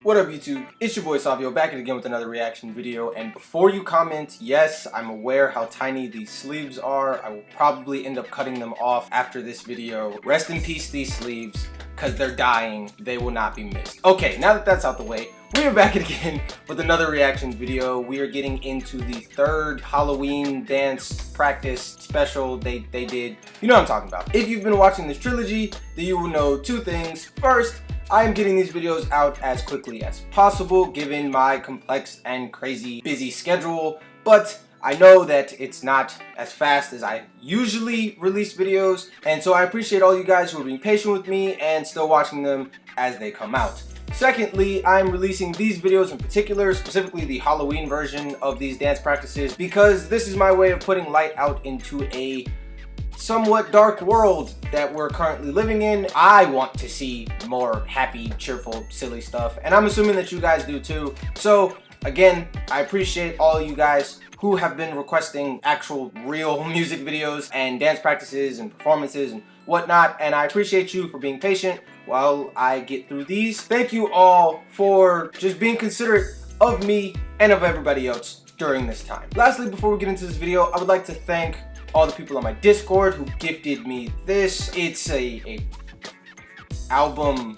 What up YouTube? It's your boy Esaveo back again with another reaction video, and before you comment, yes, I'm aware how tiny these sleeves are. I will probably end up cutting them off after this video. Rest in peace these sleeves, because they're dying. They will not be missed. Okay, now that that's out the way, we are back again with another reaction video. We are getting into the third Halloween dance practice special they did. You know what I'm talking about. If you've been watching this trilogy, then you will know two things. First, I am getting these videos out as quickly as possible given my complex and crazy busy schedule, but I know that it's not as fast as I usually release videos, and so I appreciate all you guys who are being patient with me and still watching them as they come out. Secondly, I'm releasing these videos in particular, specifically the Halloween version of these dance practices, because this is my way of putting light out into a somewhat dark world that we're currently living in. I want to see more happy, cheerful, silly stuff, and I'm assuming that you guys do too. So again, I appreciate all you guys who have been requesting actual real music videos and dance practices and performances and whatnot, and I appreciate you for being patient while I get through these. Thank you all for just being considerate of me and of everybody else during this time. Lastly, before we get into this video, I would like to thank all the people on my Discord who gifted me this. It's a album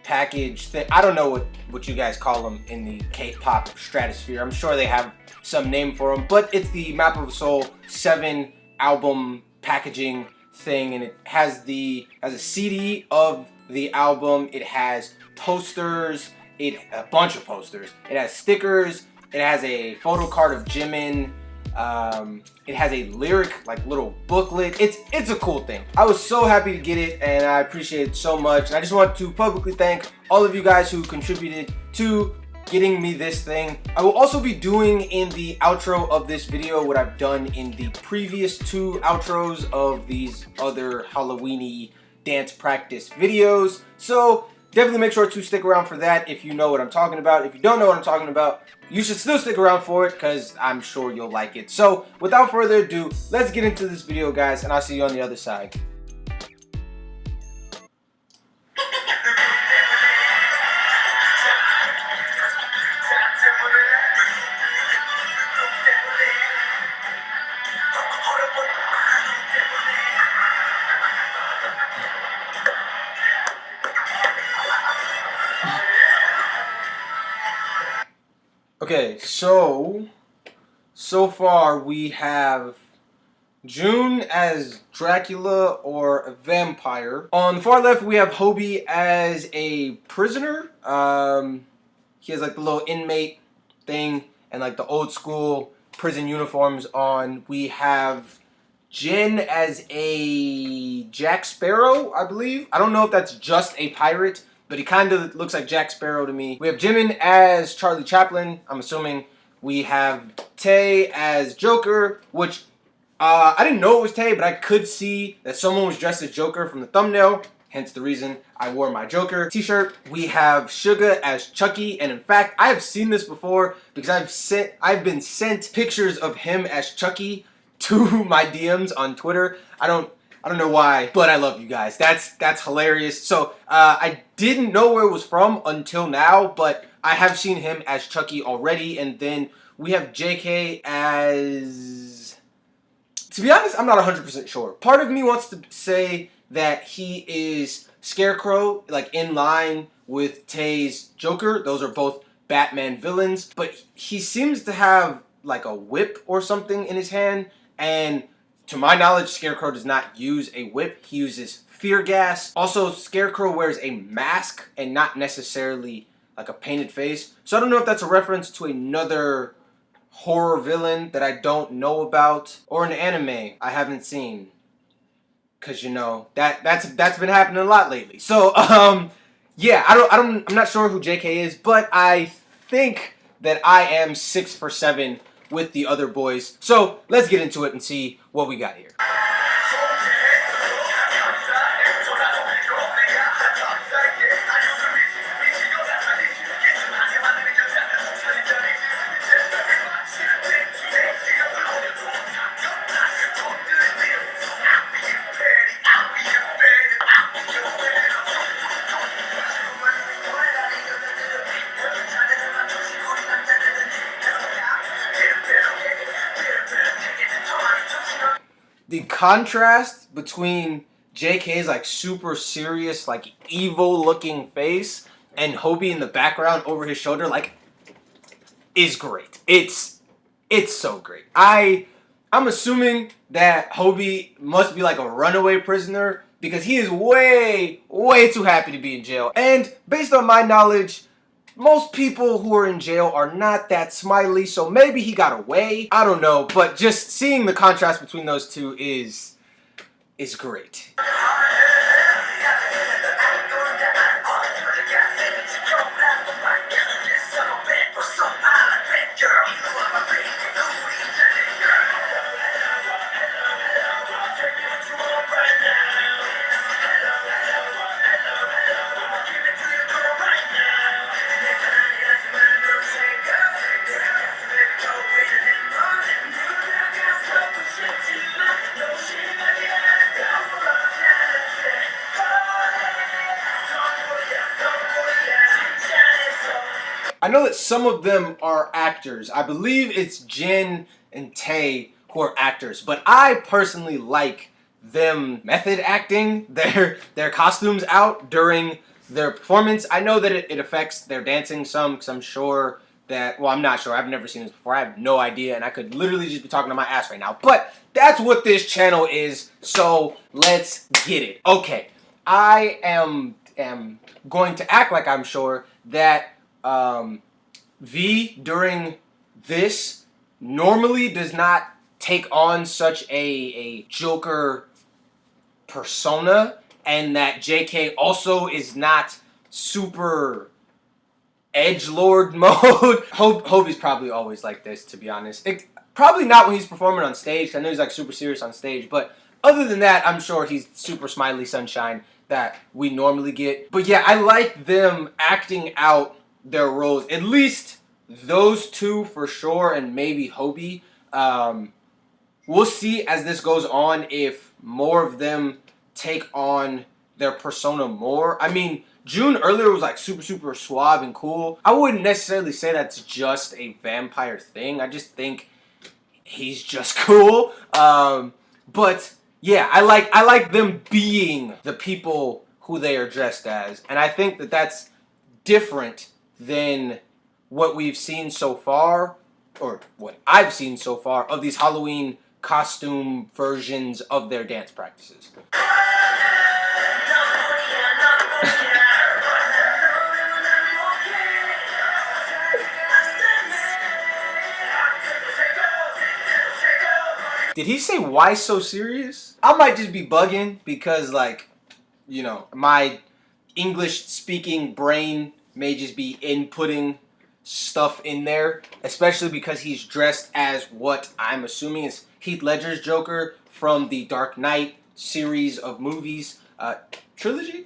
package thing. I don't know what you guys call them in the K-pop stratosphere. I'm sure they have some name for them, but it's the Map of a Soul 7 album packaging thing, and it has a CD of the album. It has posters, a bunch of posters. It has stickers. It has a photo card of Jimin. It has a lyric, like, little booklet. It's a cool thing. I was so happy to get it, and I appreciate it so much. And I just want to publicly thank all of you guys who contributed to getting me this thing. I will also be doing in the outro of this video what I've done in the previous two outros of these other Halloween-y dance practice videos. So definitely make sure to stick around for that if you know what I'm talking about. If you don't know what I'm talking about, you should still stick around for it because I'm sure you'll like it. So without further ado, let's get into this video, guys, and I'll see you on the other side. Okay, so far we have June as Dracula or a vampire. On the far left we have Hobie as a prisoner. He has like the little inmate thing and like the old school prison uniforms on. We have Jin as a Jack Sparrow, I believe. I don't know if that's just a pirate, but he kind of looks like Jack Sparrow to me. We have Jimin as Charlie Chaplin, I'm assuming. We have Tae as Joker, which I didn't know it was Tae, but I could see that someone was dressed as Joker from the thumbnail, hence the reason I wore my Joker t-shirt. We have Suga as Chucky, and in fact, I have seen this before because I've been sent pictures of him as Chucky to my DMs on Twitter. I don't know why, but I love you guys. That's hilarious. So I didn't know where it was from until now, but I have seen him as Chucky already. And then we have JK as... To be honest, I'm not 100% sure. Part of me wants to say that he is Scarecrow, like in line with Tae's Joker. Those are both Batman villains. But he seems to have like a whip or something in his hand, and to my knowledge, Scarecrow does not use a whip. He uses fear gas. Also, Scarecrow wears a mask and not necessarily like a painted face. So I don't know if that's a reference to another horror villain that I don't know about, or an anime I haven't seen. Cause you know that's been happening a lot lately. So yeah, I'm not sure who JK is, but I think that I am 6 for 7 with the other boys. So let's get into it and see what we got here. The contrast between JK's like super serious, like evil looking face and Hobie in the background over his shoulder, like, is great. It's so great. I'm assuming that Hobie must be like a runaway prisoner because he is way too happy to be in jail. And based on my knowledge, most people who are in jail are not that smiley, so maybe he got away. I don't know, but just seeing the contrast between those two is great. I know that some of them are actors. I believe it's Jin and Tae who are actors, but I personally like them method acting their costumes out during their performance. I know that it affects their dancing some, because I'm sure that, well, I'm not sure. I've never seen this before. I have no idea, and I could literally just be talking to my ass right now. But that's what this channel is, so let's get it. Okay, I am going to act like I'm sure that V during this normally does not take on such a Joker persona, and that JK also is not super edgelord mode. Hobie's probably always like this, to be honest. Probably not when he's performing on stage. I know he's like super serious on stage, but other than that, I'm sure he's super smiley sunshine that we normally get. But yeah, I like them acting out their roles. At least those two for sure, and maybe Hobie. We'll see as this goes on if more of them take on their persona more. I mean, June earlier was like super suave and cool. I wouldn't necessarily say that's just a vampire thing. I just think he's just cool. But yeah, I like them being the people who they are dressed as, and I think that that's different than what we've seen so far, or what I've seen so far of these Halloween costume versions of their dance practices. Did he say why so serious? I might just be bugging because, like, you know, my English speaking brain may just be inputting stuff in there, especially because he's dressed as what I'm assuming is Heath Ledger's Joker from the Dark Knight series of movies. Trilogy?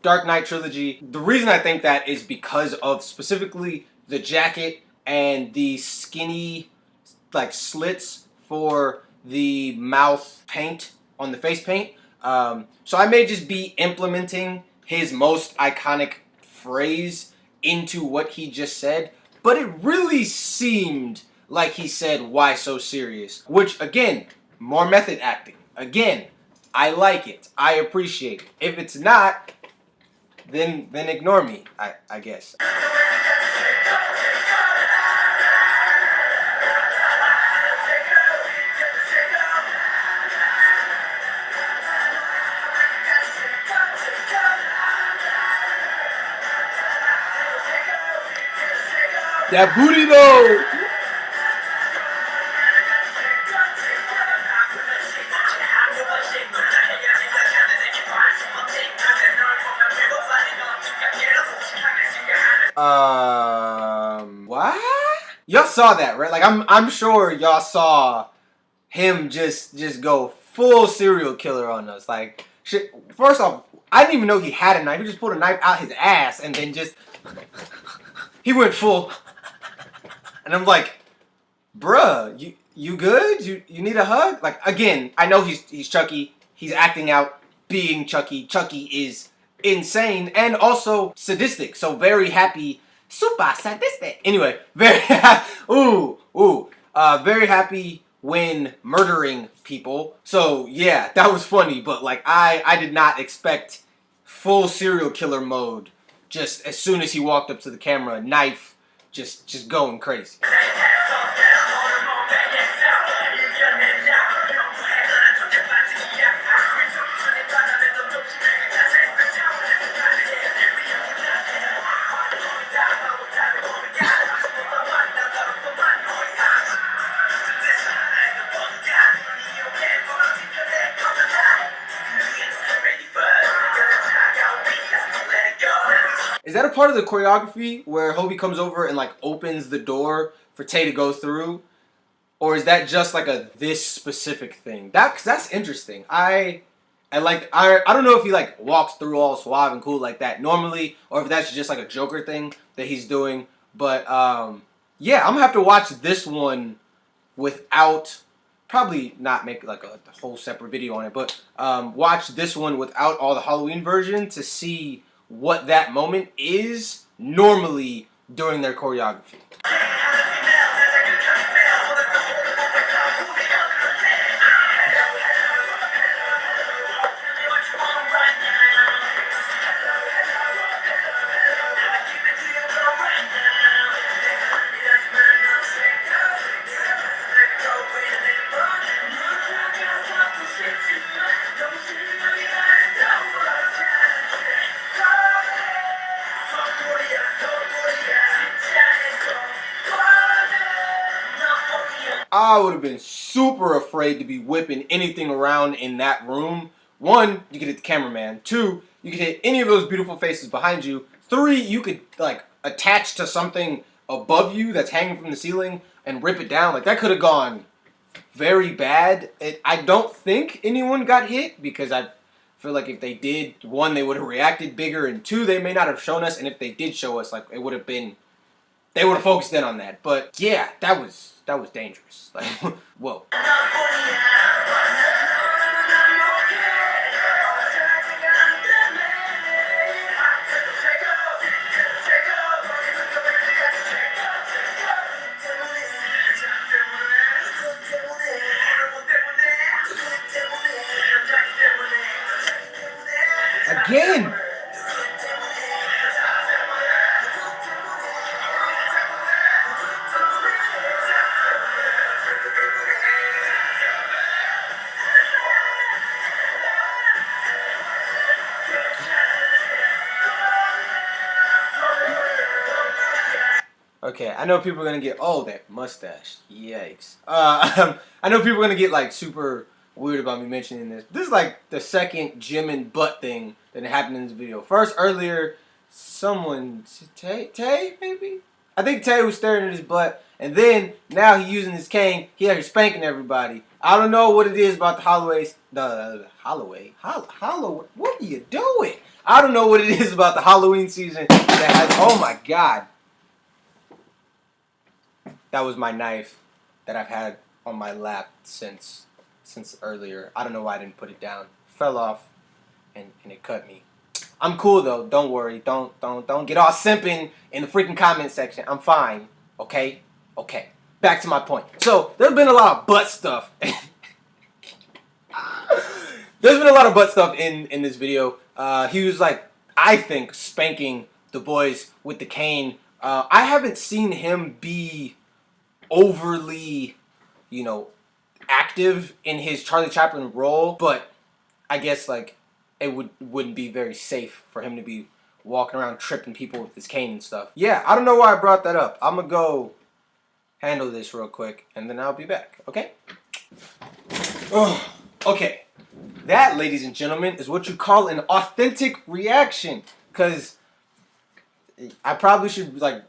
Dark Knight trilogy. The reason I think that is because of specifically the jacket and the skinny, like, slits for the mouth paint on the face paint. So I may just be implementing his most iconic phrase into what he just said, but it really seemed like he said, "Why so serious?" Which, again, more method acting. Again, I like it. I appreciate it. If it's not, then ignore me, I guess. That booty though! What? Y'all saw that, right? Like, I'm sure y'all saw him just go full serial killer on us. Like, shit. First off, I didn't even know he had a knife. He just pulled a knife out his ass and then just he went full. And I'm like, bruh, you good? You need a hug? Like, again, I know he's Chucky. He's acting out being Chucky. Chucky is insane and also sadistic. So very happy, super sadistic. Anyway, very very happy when murdering people. So yeah, that was funny, but like I did not expect full serial killer mode just as soon as he walked up to the camera, knife just going crazy. Is that a part of the choreography where Hobie comes over and like opens the door for Tay to go through? Or is that just like a this specific thing? That's interesting. I don't know if he like walks through all suave and cool like that normally, or if that's just like a Joker thing that he's doing. But yeah, I'm gonna have to watch this one without, probably not make like a whole separate video on it, but watch this one without all the Halloween version to see what that moment is normally during their choreography. I would have been super afraid to be whipping anything around in that room. One, you could hit the cameraman. Two, you could hit any of those beautiful faces behind you. Three, you could like attach to something above you that's hanging from the ceiling and rip it down. Like that could have gone very bad. I don't think anyone got hit because I feel like if they did, one, they would have reacted bigger, and two, they may not have shown us. And if they did show us, like it would have been, they would have focused in on that. But yeah, that was dangerous. Like, whoa. Again. Okay, I know people are gonna get, oh, that mustache, yikes. I know people are gonna get like super weird about me mentioning this. This is like the second gym and butt thing that happened in this video. First, earlier, someone, Tay, maybe? I think Tay was staring at his butt, and then now he's using his cane. He out here spanking everybody. I don't know what it is about the Holloway. What are you doing? I don't know what it is about the Halloween season that has. Oh my God. That was my knife that I've had on my lap since earlier. I don't know why I didn't put it down. Fell off and it cut me. I'm cool though. Don't worry. Don't get all simping in the freaking comment section. I'm fine. Okay? Okay. Back to my point. So there's been a lot of butt stuff. There's been a lot of butt stuff in this video. He was like, I think, spanking the boys with the cane. I haven't seen him be overly, active in his Charlie Chaplin role, but I guess like it wouldn't be very safe for him to be walking around tripping people with his cane and stuff. Yeah, I don't know why I brought that up. I'm gonna go handle this real quick and then I'll be back, okay? Okay, that, ladies and gentlemen, is what you call an authentic reaction, because I probably should like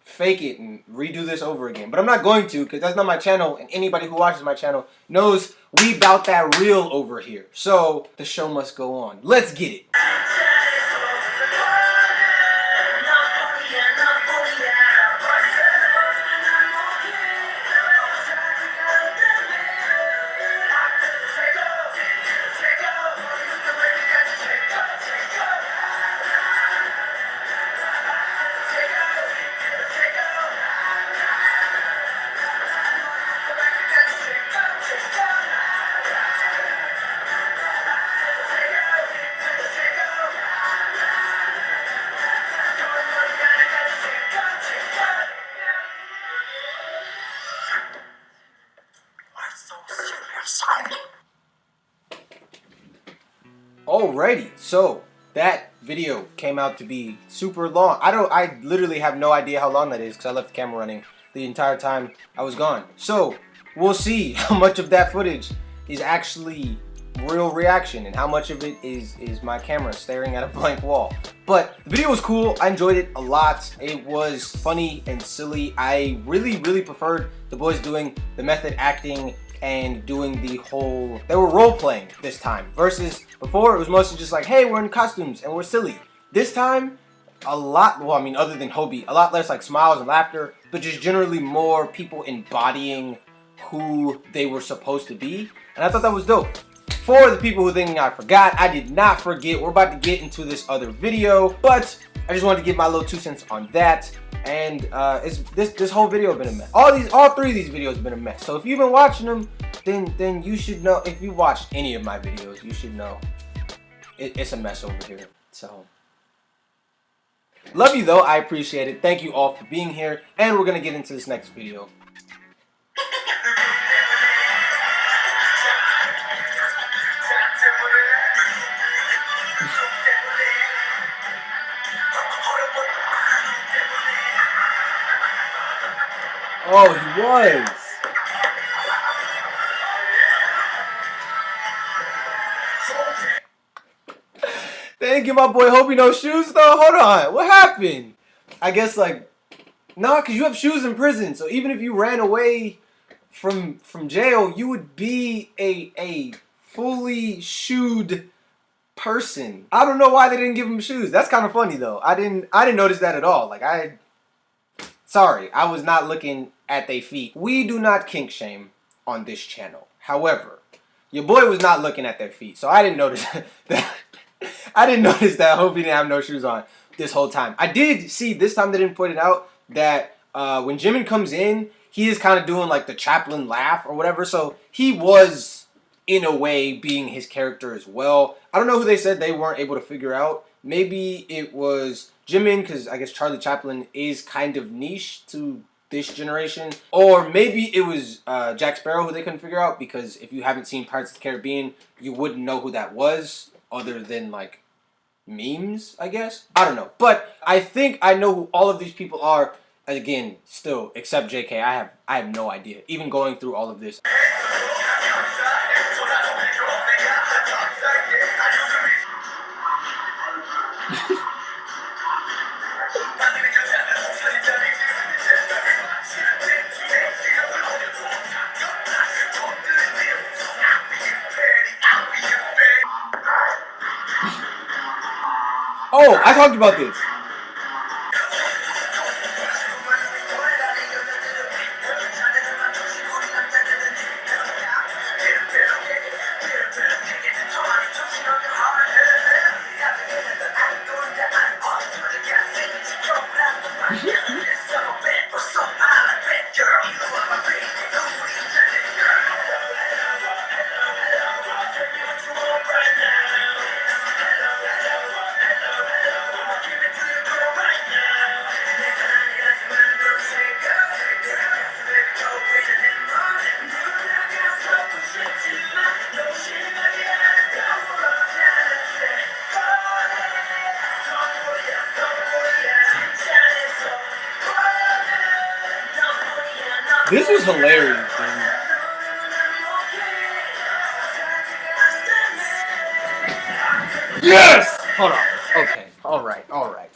fake it and redo this over again. But I'm not going to, because that's not my channel, and anybody who watches my channel knows we bout that real over here. So the show must go on. Let's get it. Alrighty, so that video came out to be super long. I literally have no idea how long that is because I left the camera running the entire time I was gone. So we'll see how much of that footage is actually real reaction and how much of it is my camera staring at a blank wall. But the video was cool. I enjoyed it a lot. It was funny and silly. I really preferred the boys doing the method acting and doing the whole, they were role playing this time versus before it was mostly just like, hey, we're in costumes and we're silly. This time a lot, well, I mean, other than Hobie, a lot less like smiles and laughter, but just generally more people embodying who they were supposed to be, and I thought that was dope. For the people who think I forgot, I did not forget. We're about to get into this other video, but I just wanted to give my little 2 cents on that. And this whole video has been a mess. All three of these videos have been a mess. So if you've been watching them, then you should know. If you watched any of my videos, you should know it's a mess over here. So love you though. I appreciate it. Thank you all for being here, and we're gonna get into this next video. Oh, he was. They didn't give my boy Hobie no shoes though. Hold on, what happened? I guess like, nah, cause you have shoes in prison. So even if you ran away from jail, you would be a fully shoed person. I don't know why they didn't give him shoes. That's kind of funny though. I didn't notice that at all. Like sorry, I was not looking at their feet. We do not kink shame on this channel. However, your boy was not looking at their feet, so I didn't notice that. I didn't notice that Hobie didn't have no shoes on this whole time. I did see this time they didn't point it out that when Jimin comes in, he is kind of doing like the Chaplin laugh or whatever. So he was in a way being his character as well. I don't know who they said they weren't able to figure out. Maybe it was Jimin, because I guess Charlie Chaplin is kind of niche to this generation. Or maybe it was Jack Sparrow who they couldn't figure out, because if you haven't seen Pirates of the Caribbean, you wouldn't know who that was other than like memes, I guess. I don't know. But I think I know who all of these people are. Again, still, except JK, I have no idea. Even going through all of this. Oh, I talked about this. This was hilarious, dude. Yes! Hold on. Okay. Alright.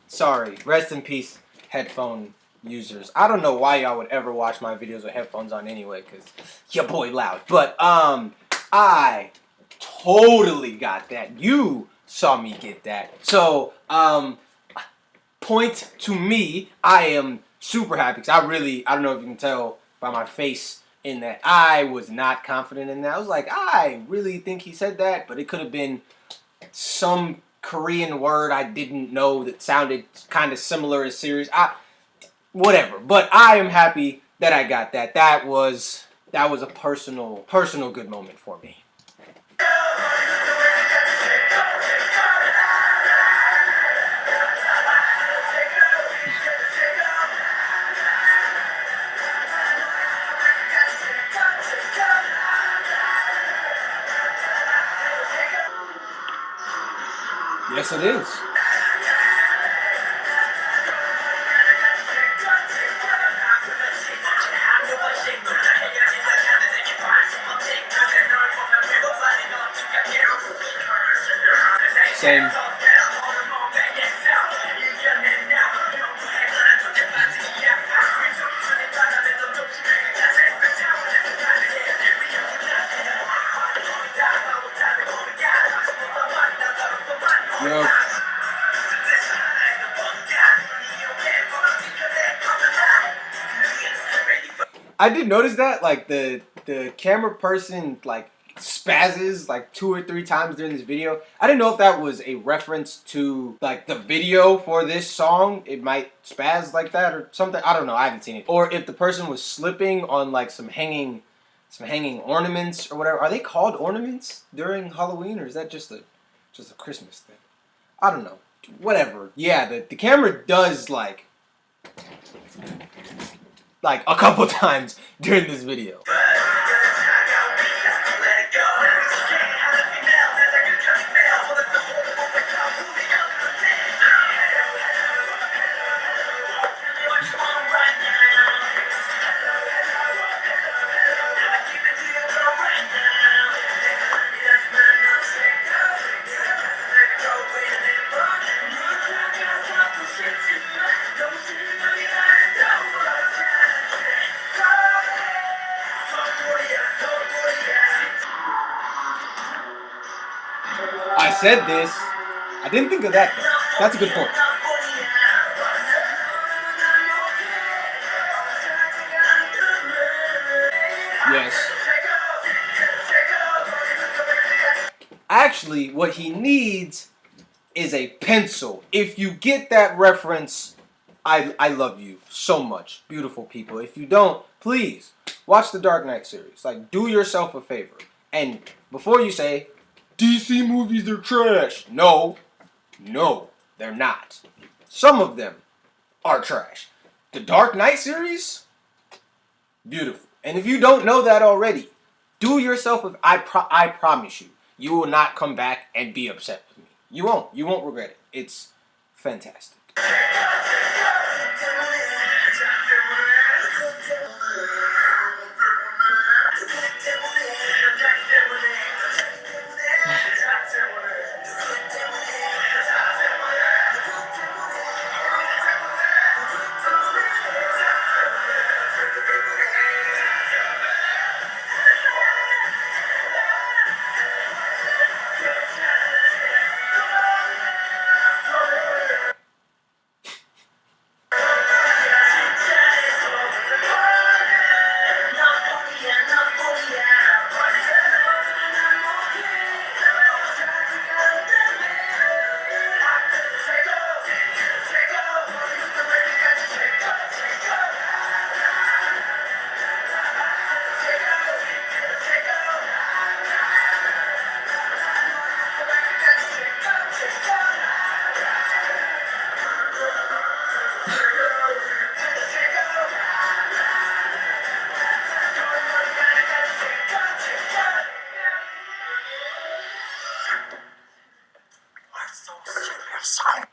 Sorry. Rest in peace, headphone users. I don't know why y'all would ever watch my videos with headphones on anyway, because your boy loud. But, I totally got that. You saw me get that. So, point to me, I am super happy, because I don't know if you can tell by my face in that I was not confident in that. I was like, I really think he said that, but it could have been some Korean word I didn't know that sounded kind of similar as serious. Whatever. But I am happy that I got that. That was a personal good moment for me. Yes, it is. Same. Yo. I did notice that, like, the camera person, like, spazzes like 2 or 3 times during this video. I didn't know if that was a reference to like the video for this song. It might spaz like that or something. I don't know. I haven't seen it. Or if the person was slipping on like some hanging ornaments or whatever. Are they called ornaments during Halloween, or is that just a Christmas thing? I don't know. Whatever. Yeah, the camera does like a couple times during this video. I said this. I didn't think of that though. That's a good point. Yes. Actually, what he needs is a pencil. If you get that reference, I love you so much. Beautiful people. If you don't, please watch the Dark Knight series. Like, do yourself a favor. And before you say, DC movies are trash. No, they're not. Some of them are trash. The Dark Knight series, beautiful. And if you don't know that already, do yourself a I promise you, you will not come back and be upset with me. You won't. You won't regret it. It's fantastic.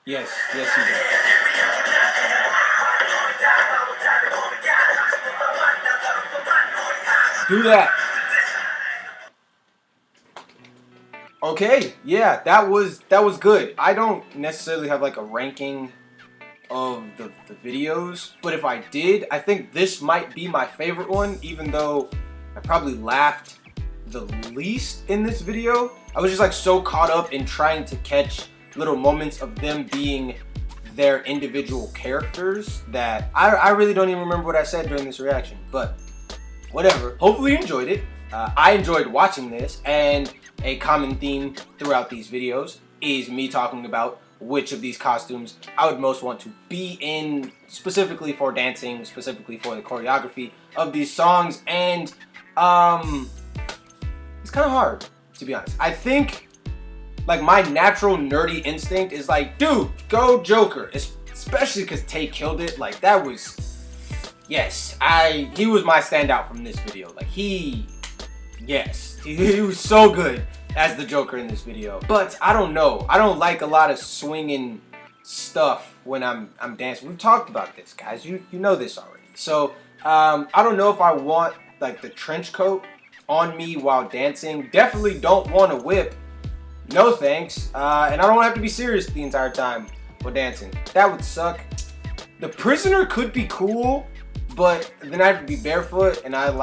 Yes, he does. Do that. Okay, yeah, that was good. I don't necessarily have like a ranking of the videos, but if I did, I think this might be my favorite one, even though I probably laughed the least in this video. I was just like so caught up in trying to catch little moments of them being their individual characters that I really don't even remember what I said during this reaction, but whatever. Hopefully you enjoyed it. I enjoyed watching this, and a common theme throughout these videos is me talking about which of these costumes I would most want to be in, specifically for dancing, specifically for the choreography of these songs, and it's kind of hard, to be honest. I think like my natural nerdy instinct is like, dude, go Joker, especially because Tay killed it. Like that was, yes, he was my standout from this video. Like he was so good as the Joker in this video. But I don't know. I don't like a lot of swinging stuff when I'm dancing. We've talked about this, guys. You know this already. So I don't know if I want like the trench coat on me while dancing. Definitely don't want a whip. No thanks. And I don't have to be serious the entire time while dancing. That would suck. The prisoner could be cool, but then I have to be barefoot, and I'm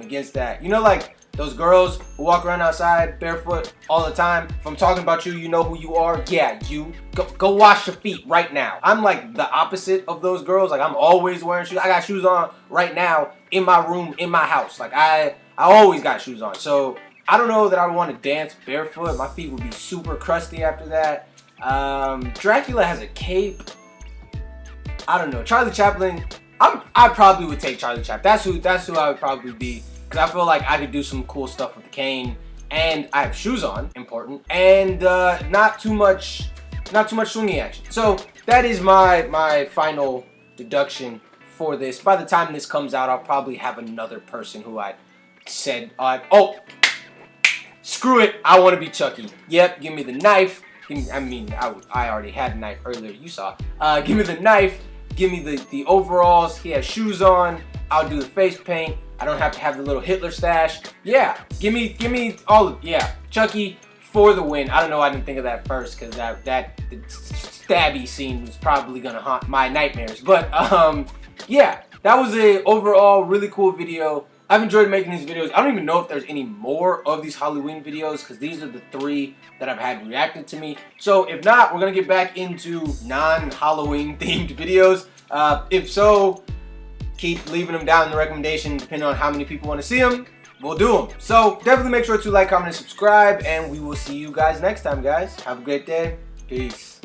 against that. You know, like those girls who walk around outside barefoot all the time. If I'm talking about you, you know who you are. Yeah, you. Go wash your feet right now. I'm like the opposite of those girls. Like I'm always wearing shoes. I got shoes on right now in my room, in my house. Like I always got shoes on. So I don't know that I want to dance barefoot. My feet would be super crusty after that. Dracula has a cape. I don't know. Charlie Chaplin. I probably would take Charlie Chaplin. That's who I would probably be. Because I feel like I could do some cool stuff with the cane, and I have shoes on, important, and not too much swinging action. So that is my final deduction for this. By the time this comes out, I'll probably have another person who I said, oh, screw it, I want to be Chucky. Yep, give me the knife. I already had a knife earlier. You saw. Give me the knife. Give me the overalls. He has shoes on. I'll do the face paint. I don't have to have the little Hitler stash. Yeah, give me all of, yeah, Chucky for the win. I don't know, I didn't think of that first because that stabby scene was probably gonna haunt my nightmares. But yeah, that was a overall really cool video. I've enjoyed making these videos. I don't even know if there's any more of these Halloween videos because these are the 3 that I've had reacted to me. So if not, we're gonna get back into non-Halloween themed videos. If so, keep leaving them down in the recommendation depending on how many people want to see them. We'll do them. So definitely make sure to like, comment, and subscribe, and we will see you guys next time, guys. Have a great day. Peace.